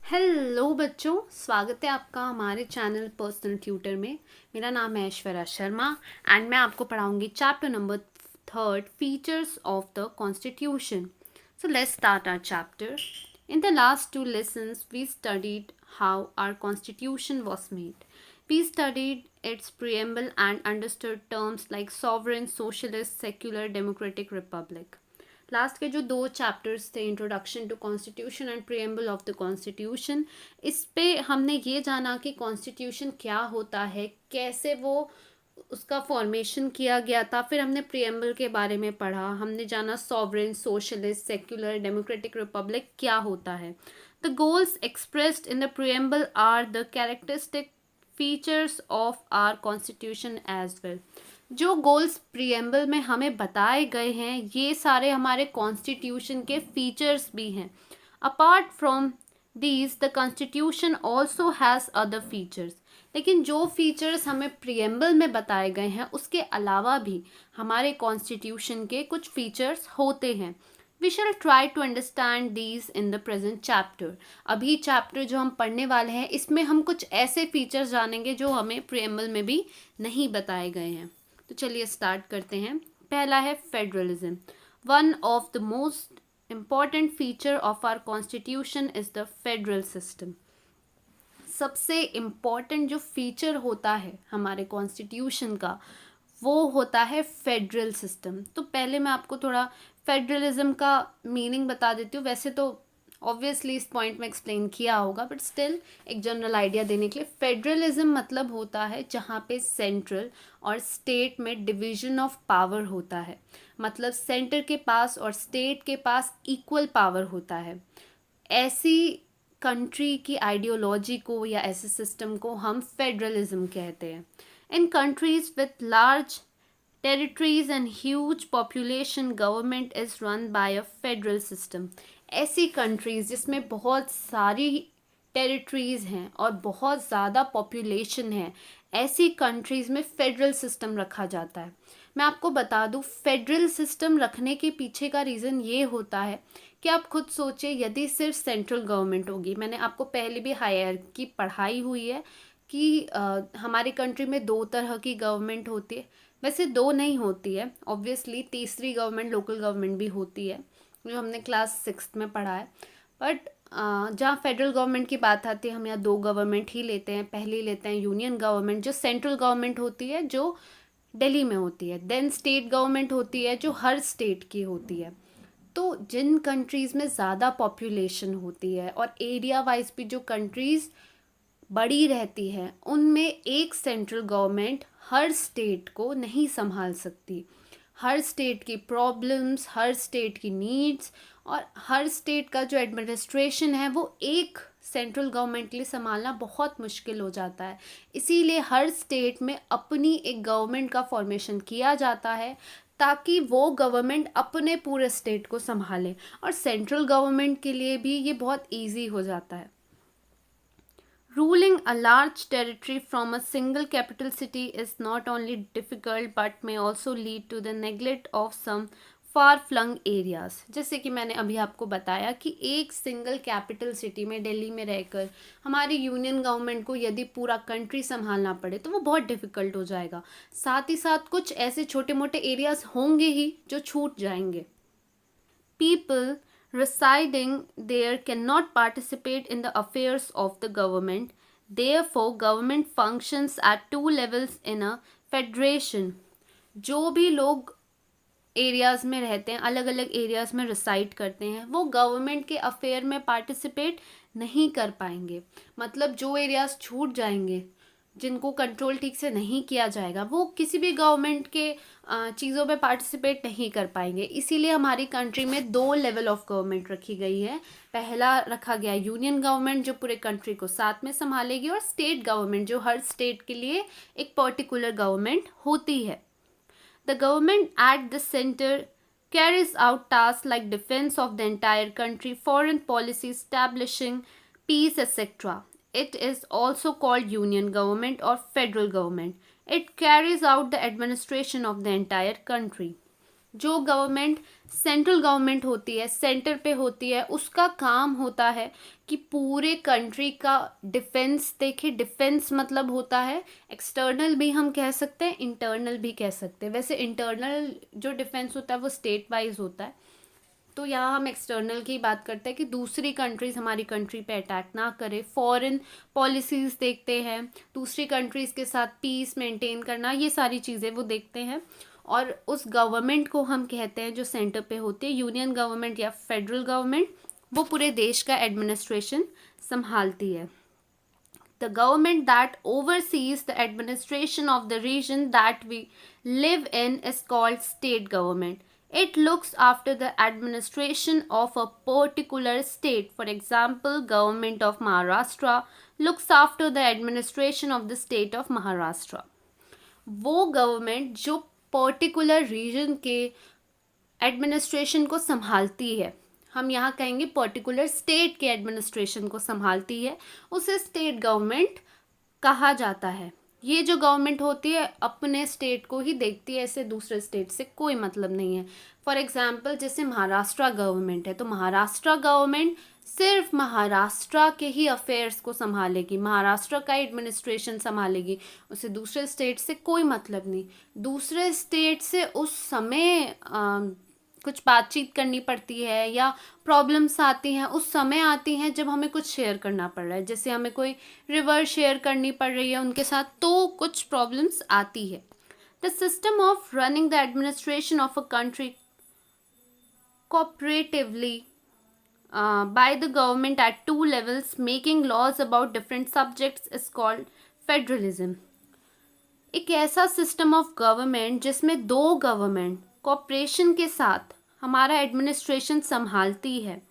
Hello बच्चों, स्वागत है आपका हमारे चैनल पर्सनल ट्यूटर में। मेरा नाम है ऐश्वर्या शर्मा एंड मैं आपको पढ़ाऊंगी chapter number 3 features of the constitution. So let's start our chapter. In the last two lessons we studied how our constitution was made. We studied its preamble and understood terms like sovereign, socialist, secular, democratic, republic. Last के जो 2 chapters थे, introduction to constitution and preamble of the constitution, इस पे हमने ये जाना कि constitution क्या होता है, कैसे वो उसका फॉर्मेशन किया गया था। फिर हमने प्रिएम्बल के बारे में पढ़ा, हमने जाना sovereign, socialist, secular, democratic, republic क्या होता है. The goals expressed in the preamble are the characteristic features of our constitution as well. जो गोल्स प्रिएम्बल में हमें बताए गए हैं, ये सारे हमारे कॉन्स्टिट्यूशन के फीचर्स भी हैं. Apart from these the constitution also has other features. लेकिन जो फीचर्स हमें प्रिएम्बल में बताए गए हैं, उसके अलावा भी हमारे कॉन्स्टिट्यूशन के कुछ फीचर्स होते हैं. We shall try to understand these in the present chapter. अभी चैप्टर जो हम पढ़ने वाले हैं, इसमें हम कुछ ऐसे फीचर्स जानेंगे जो हमें प्रिएम्बल में भी नहीं बताए गए हैं. तो चलिए स्टार्ट करते हैं. पहला है federalism. One of the most important feature of our constitution is the federal system. सबसे इम्पॉर्टेंट जो फीचर होता है हमारे कॉन्स्टिट्यूशन का, वो होता है फेडरल सिस्टम. तो पहले मैं आपको थोड़ा फेडरलिज्म का मीनिंग बता देती हूँ. वैसे तो ऑब्वियसली इस पॉइंट में एक्सप्लेन किया होगा, बट स्टिल एक जनरल आइडिया देने के लिए, फेडरलिज्म मतलब होता है जहाँ पे सेंट्रल और स्टेट में डिवीजन ऑफ पावर होता है. मतलब सेंटर के पास और स्टेट के पास इक्वल पावर होता है. ऐसी कंट्री की आइडियोलॉजी को या ऐसे सिस्टम को हम फेडरलिज्म कहते हैं. In countries with large territories and huge population, government is run by a federal system. ऐसी कंट्रीज़ जिसमें बहुत सारी टेरिटरीज़ हैं और बहुत ज़्यादा पॉपुलेशन है, ऐसी कंट्रीज़ में फेडरल सिस्टम रखा जाता है. मैं आपको बता दूं, फेडरल सिस्टम रखने के पीछे का रीज़न ये होता है कि आप खुद सोचें, यदि सिर्फ सेंट्रल गवर्नमेंट होगी, मैंने आपको पहले भी हायरार्की पढ़ाई हुई है कि हमारी कंट्री में 2 तरह की गवर्नमेंट होती है. वैसे 2 नहीं होती है, ऑब्वियसली तीसरी गवर्नमेंट लोकल गवर्नमेंट भी होती है, जो हमने क्लास 6 में पढ़ा है. बट जहाँ फेडरल गवर्नमेंट की बात आती है, हम यहाँ 2 गवर्नमेंट ही लेते हैं. पहले लेते हैं यूनियन गवर्नमेंट, जो सेंट्रल गवर्नमेंट होती है, जो दिल्ली में होती है. देन स्टेट गवर्नमेंट होती है, जो हर स्टेट की होती है. तो जिन कंट्रीज़ में ज़्यादा पॉपुलेशन होती है और एरिया वाइज भी जो कंट्रीज़ बड़ी रहती है, उनमें एक सेंट्रल गवर्नमेंट हर स्टेट को नहीं संभाल सकती. हर स्टेट की प्रॉब्लम्स, हर स्टेट की नीड्स और हर स्टेट का जो एडमिनिस्ट्रेशन है, वो एक सेंट्रल गवर्नमेंट के लिए संभालना बहुत मुश्किल हो जाता है. इसीलिए हर स्टेट में अपनी एक गवर्नमेंट का फॉर्मेशन किया जाता है, ताकि वो गवर्नमेंट अपने पूरे स्टेट को संभाले. और सेंट्रल गवर्नमेंट के लिए भी ये बहुत ईजी हो जाता है. Ruling a large territory from a single capital city is not only difficult but may also lead to the neglect of some far-flung areas. जैसे कि मैंने अभी आपको बताया कि एक सिंगल कैपिटल सिटी में, दिल्ली में रहकर हमारी यूनियन गवर्नमेंट को यदि पूरा कंट्री संभालना पड़े तो वो बहुत डिफ़िकल्ट हो जाएगा. साथ ही साथ कुछ ऐसे छोटे मोटे एरियाज़ होंगे ही जो छूट जाएंगे. People residing there cannot participate in the affairs of the government. Therefore, government functions at 2 levels in a federation. जो भी लोग एरियाज़ में रहते हैं, अलग अलग एरियाज़ में रिसाइड करते हैं, वो गवर्नमेंट के अफेयर में पार्टिसिपेट नहीं कर पाएंगे. मतलब जो एरियाज़ छूट जाएंगे, जिनको कंट्रोल ठीक से नहीं किया जाएगा, वो किसी भी गवर्नमेंट के चीज़ों में पार्टिसिपेट नहीं कर पाएंगे. इसीलिए हमारी कंट्री में 2 लेवल ऑफ गवर्नमेंट रखी गई है. पहला रखा गया यूनियन गवर्नमेंट, जो पूरे कंट्री को साथ में संभालेगी, और स्टेट गवर्नमेंट, जो हर स्टेट के लिए एक पर्टिकुलर गवर्नमेंट होती है. The government at the centre carries out tasks like defense of the entire country, foreign policy, establishing peace, etc. It is also called union government or federal government. It carries out the administration of the entire country. जो government central government होती है, centre पे होती है, उसका काम होता है कि पूरे कंट्री का डिफेंस देखे। डिफेंस मतलब होता है एक्सटर्नल भी हम कह सकते हैं, इंटरनल भी कह सकते हैं। वैसे इंटरनल जो डिफेंस होता है वो स्टेट वाइज होता है, तो यहाँ हम एक्सटर्नल की बात करते हैं कि दूसरी कंट्रीज़ हमारी कंट्री पे अटैक ना करे। फॉरेन पॉलिसीज़ देखते हैं, दूसरी कंट्रीज़ के साथ पीस मेंटेन करना, ये सारी चीज़ें वो देखते हैं। और उस गवर्नमेंट को हम कहते हैं जो सेंटर पे होती है, यूनियन गवर्नमेंट या फेडरल गवर्नमेंट, वो पूरे देश का एडमिनिस्ट्रेशन संभालती है। The government that oversees the administration of the region that we live in is called state government. It looks after the administration of a particular state. For example, government of Maharashtra looks after the administration of the state of Maharashtra. वो government जो particular reason के administration को संभालती है, हम यहाँ कहेंगे particular state के एडमिनिस्ट्रेशन को संभालती है, उसे स्टेट गवर्नमेंट कहा जाता है। ये जो गवर्नमेंट होती है अपने स्टेट को ही देखती है, ऐसे दूसरे स्टेट से कोई मतलब नहीं है। फॉर एग्जांपल जैसे महाराष्ट्र गवर्नमेंट है, तो महाराष्ट्र गवर्नमेंट सिर्फ महाराष्ट्र के ही अफेयर्स को संभालेगी, महाराष्ट्र का एडमिनिस्ट्रेशन संभालेगी, उसे दूसरे स्टेट से कोई मतलब नहीं। दूसरे स्टेट से उस समय कुछ बातचीत करनी पड़ती है या प्रॉब्लम्स आती हैं, उस समय आती हैं जब हमें कुछ शेयर करना पड़ रहा है, जैसे हमें कोई रिवर शेयर करनी पड़ रही है उनके साथ, तो कुछ प्रॉब्लम्स आती है। The system of running the administration of a country cooperatively by the government at two levels making laws about different subjects is called federalism. एक ऐसा सिस्टम ऑफ गवर्नमेंट जिसमें दो गवर्नमेंट कॉपरेशन के साथ हमारा एडमिनिस्ट्रेशन संभालती है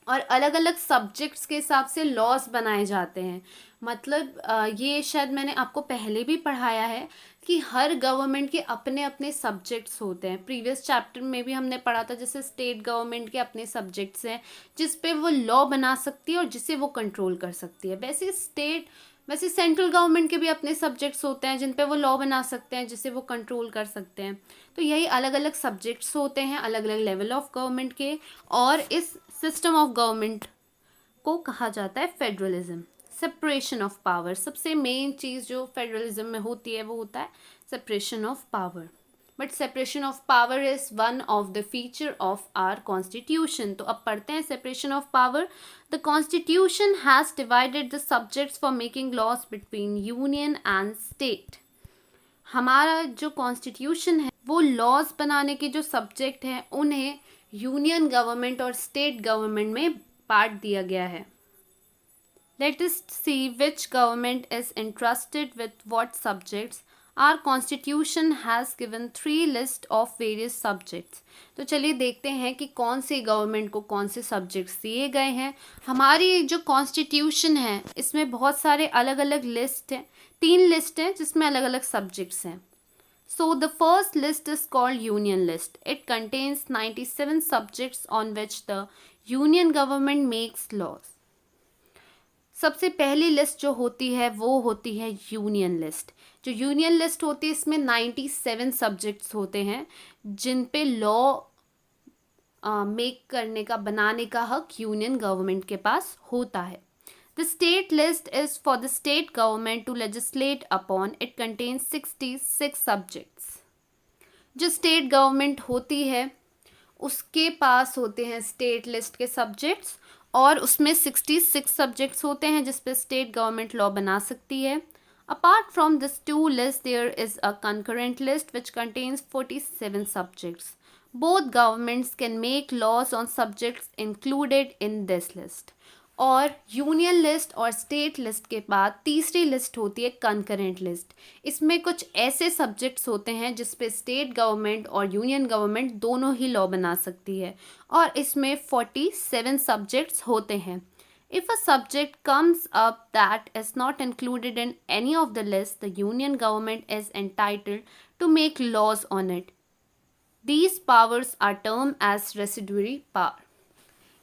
और अलग अलग सब्जेक्ट्स के हिसाब से लॉज बनाए जाते हैं। मतलब ये शायद मैंने आपको पहले भी पढ़ाया है कि हर गवर्नमेंट के अपने अपने सब्जेक्ट्स होते हैं। प्रीवियस चैप्टर में भी हमने पढ़ा था, जैसे स्टेट गवर्नमेंट के अपने सब्जेक्ट्स हैं जिस पे वो लॉ बना सकती है और जिसे वो कंट्रोल कर सकती है। वैसे सेंट्रल गवर्नमेंट के भी अपने सब्जेक्ट्स होते हैं जिन पे वो लॉ बना सकते हैं, जिसे वो कंट्रोल कर सकते हैं। तो यही अलग अलग सब्जेक्ट्स होते हैं अलग अलग लेवल ऑफ गवर्नमेंट के, और इस सिस्टम ऑफ गवर्नमेंट को कहा जाता है फेडरलिज्म। सेपरेशन ऑफ पावर, सबसे मेन चीज़ जो फेडरलिज्म में होती है वो होता है separation of power. But separation of power is one of the feature of our constitution. तो अब पढ़ते हैं separation of power. The constitution has divided the subjects for making laws between union and state. हमारा जो constitution है वो laws बनाने के जो सब्जेक्ट हैं उन्हें यूनियन गवर्नमेंट और स्टेट गवर्नमेंट में बांट दिया गया है। Let us see which government is entrusted with what subjects. Our constitution has given 3 lists of various subjects. तो चलिए देखते हैं कि कौन सी गवर्नमेंट को कौन से सब्जेक्ट्स दिए गए हैं। हमारी जो कॉन्स्टिट्यूशन है इसमें बहुत सारे अलग अलग लिस्ट हैं, 3 लिस्ट हैं जिसमें अलग अलग सब्जेक्ट्स हैं। So the first list is called Union List. It contains 97 subjects on which the Union government makes laws. सबसे पहली लिस्ट जो होती है वो होती है यूनियन लिस्ट। जो यूनियन लिस्ट होती है इसमें 97 सब्जेक्ट्स होते हैं जिन पे लॉ मेक करने का, बनाने का हक यूनियन गवर्नमेंट के पास होता है। The state list is for the state government to legislate upon. It contains 66 subjects. जो स्टेट गवर्नमेंट होती है उसके पास होते हैं स्टेट लिस्ट के सब्जेक्ट्स, और उसमें 66 सब्जेक्ट्स होते हैं जिस पे स्टेट गवर्नमेंट लॉ बना सकती है। Apart from this 2 list there is a concurrent list which contains 47 subjects. Both governments can make laws on subjects included in this list. और यूनियन लिस्ट और स्टेट लिस्ट के बाद तीसरी लिस्ट होती है कंकरेंट लिस्ट। इसमें कुछ ऐसे सब्जेक्ट्स होते हैं जिस पे स्टेट गवर्नमेंट और यूनियन गवर्नमेंट दोनों ही लॉ बना सकती है, और इसमें 47 सब्जेक्ट्स होते हैं। If a subject comes up that is not included in any of the list, the union government is entitled to make laws on it. These powers are termed as residuary power.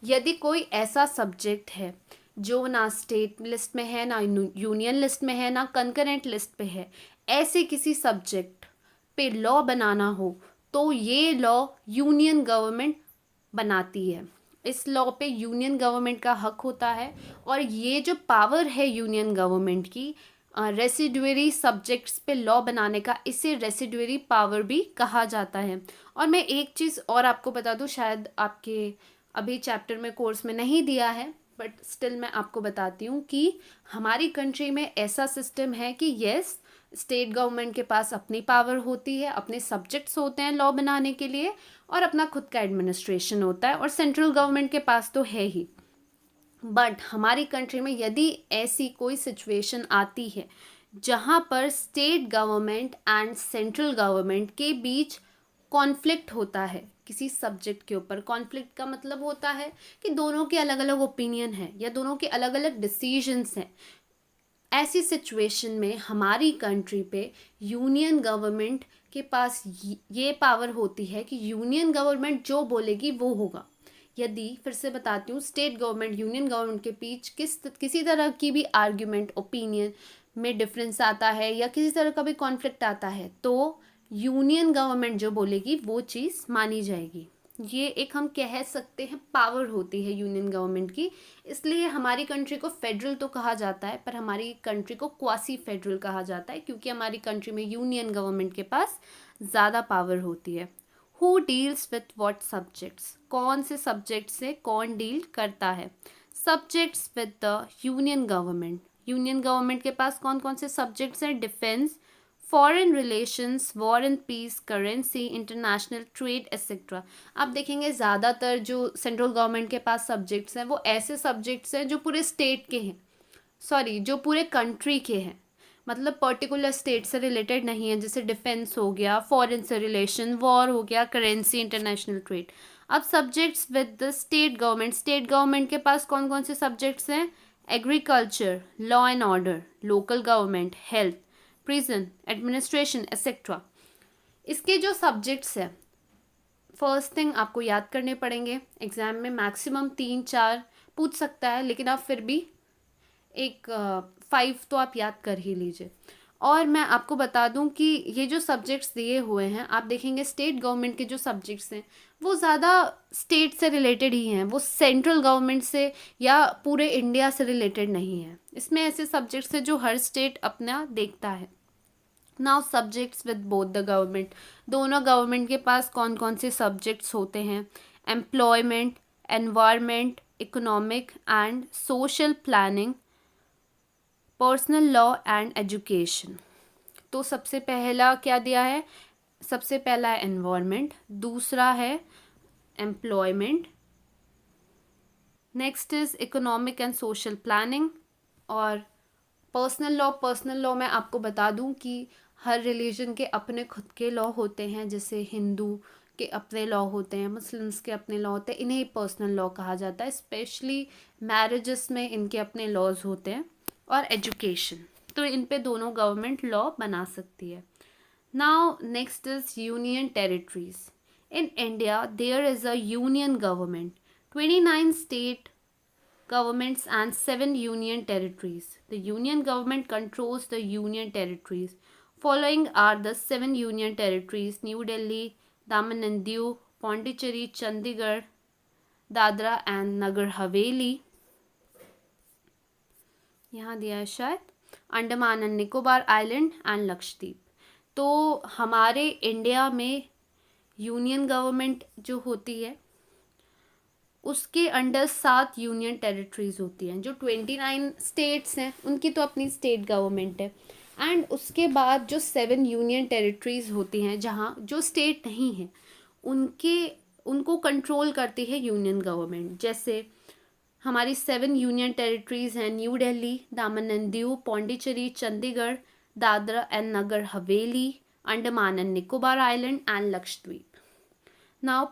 यदि कोई ऐसा subject है जो ना state list में है, ना union list में है, ना कंकरेंट लिस्ट पे है, ऐसे किसी सब्जेक्ट पे लॉ बनाना हो तो ये लॉ यूनियन गवर्नमेंट बनाती है। इस लॉ पे यूनियन गवर्नमेंट का हक होता है, और ये जो पावर है यूनियन गवर्नमेंट की रेसिडुअरी सब्जेक्ट्स पे लॉ बनाने का, इसे रेसिडुअरी पावर भी कहा जाता है। और मैं एक चीज़ और आपको बता दूं, शायद आपके अभी चैप्टर में कोर्स में नहीं दिया है, बट स्टिल मैं आपको बताती हूँ कि हमारी कंट्री में ऐसा सिस्टम है कि यस, स्टेट गवर्नमेंट के पास अपनी पावर होती है, अपने सब्जेक्ट्स होते हैं लॉ बनाने के लिए, और अपना खुद का एडमिनिस्ट्रेशन होता है, और सेंट्रल गवर्नमेंट के पास तो है ही। बट हमारी कंट्री में यदि ऐसी कोई सिचुएशन आती है जहाँ पर state government and central government के बीच कॉन्फ्लिक्ट होता है किसी सब्जेक्ट के ऊपर, कॉन्फ्लिक्ट का मतलब होता है कि दोनों के अलग अलग ओपिनियन है या दोनों के अलग अलग डिसीजंस हैं, ऐसी सिचुएशन में हमारी कंट्री पे यूनियन गवर्नमेंट के पास ये पावर होती है कि यूनियन गवर्नमेंट जो बोलेगी वो होगा। यदि, फिर से बताती हूँ, स्टेट गवर्नमेंट यूनियन गवर्नमेंट के बीच किसी तरह की भी आर्ग्यूमेंट, ओपिनियन में डिफरेंस आता है या किसी तरह का भी कॉन्फ्लिक्ट आता है, तो यूनियन गवर्नमेंट जो बोलेगी वो चीज़ मानी जाएगी। ये एक हम कह सकते हैं पावर होती है यूनियन गवर्नमेंट की। इसलिए हमारी कंट्री को फेडरल तो कहा जाता है, पर हमारी कंट्री को क्वासी फेडरल कहा जाता है, क्योंकि हमारी कंट्री में यूनियन गवर्नमेंट के पास ज़्यादा पावर होती है। Who deals with what subjects, कौन से सब्जेक्ट से कौन डील करता है? Subjects with the union government, union government के पास कौन कौन से सब्जेक्ट्स हैं? Defence, foreign relations, war and peace, currency, international trade etcetera. आप देखेंगे ज़्यादातर जो सेंट्रल गवर्नमेंट के पास सब्जेक्ट्स हैं वो ऐसे सब्जेक्ट्स हैं जो पूरे स्टेट के हैं, सॉरी, जो पूरे कंट्री के हैं, मतलब पर्टिकुलर स्टेट से रिलेटेड नहीं है। जैसे डिफेंस हो गया, फॉरेन से रिलेशन, वॉर हो गया, करेंसी, इंटरनेशनल ट्रेड। अब subjects with the state government, state government के पास कौन कौन से सब्जेक्ट्स हैं? Agriculture, law and order, local government, health, prison, administration etcetera. इसके जो सब्जेक्ट्स हैं, फर्स्ट थिंग आपको याद करने पड़ेंगे। एग्ज़ाम में मैक्सिमम 3-4 पूछ सकता है, लेकिन आप फिर भी एक 5 तो आप याद कर ही लीजिए। और मैं आपको बता दूं कि ये जो सब्जेक्ट्स दिए हुए हैं, आप देखेंगे स्टेट गवर्नमेंट के जो सब्जेक्ट्स हैं वो ज़्यादा स्टेट से रिलेटेड ही हैं, वो सेंट्रल गवर्नमेंट से या पूरे इंडिया से रिलेटेड नहीं है। इसमें ऐसे सब्जेक्ट्स हैं जो हर स्टेट अपना देखता है। Now subjects with both the government, दोनों गवर्नमेंट के पास कौन कौन से सब्जेक्ट्स होते हैं? Employment, environment, economic and social planning, personal law and education. तो सबसे पहला क्या दिया है? सबसे पहला है एनवायरमेंट, दूसरा है employment, next is economic and social planning, और पर्सनल लॉ। पर्सनल लॉ मैं आपको बता दूं कि हर रिलीजन के अपने खुद के लॉ होते हैं, जैसे हिंदू के अपने लॉ होते हैं, मुस्लिम्स के अपने लॉ होते हैं, इन्हें पर्सनल लॉ कहा जाता है। स्पेशली मैरिजेस में इनके अपने लॉज होते हैं। और एजुकेशन, तो इन पे दोनों गवर्नमेंट लॉ बना सकती है। Now next is union territories. In India there is a union government, 29 state governments and 7 union territories. The union government controls the union territories. Following are the 7 union territories: New Delhi, Daman and Diu, Pondicherry, Chandigarh, Dadra and Nagar Haveli. यहाँ दिया है शायद Andaman and Nicobar island and Lakshadweep. तो हमारे India में union government जो होती है उसके अंडर 7 यूनियन टेरिटरीज होती हैं। जो 29 स्टेट्स हैं उनकी तो अपनी स्टेट गवर्नमेंट है, एंड उसके बाद जो 7 यूनियन टेरिटरीज होती हैं जहाँ जो स्टेट नहीं है उनको कंट्रोल करती है यूनियन गवर्नमेंट। जैसे हमारी 7 यूनियन टेरिटरीज हैं: न्यू दिल्ली, दामन and Diu, Pondicherry, Chandigarh, Dadra and Nagar Haveli, Andaman and Nicobar island and Lakshadweep. Now